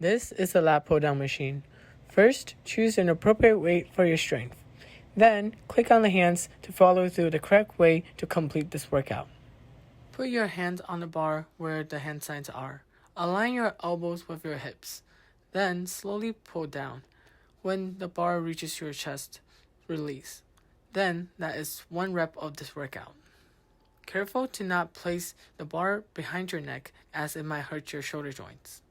This is a lat pull-down machine. First, choose an appropriate weight for your strength. Then, click on the hands to follow through the correct way to complete this workout. Put your hands on the bar where the hand signs are. Align your elbows with your hips. Then, slowly pull down. When the bar reaches your chest, release. Then, that is 1 rep of this workout. Careful to not place the bar behind your neck as it might hurt your shoulder joints.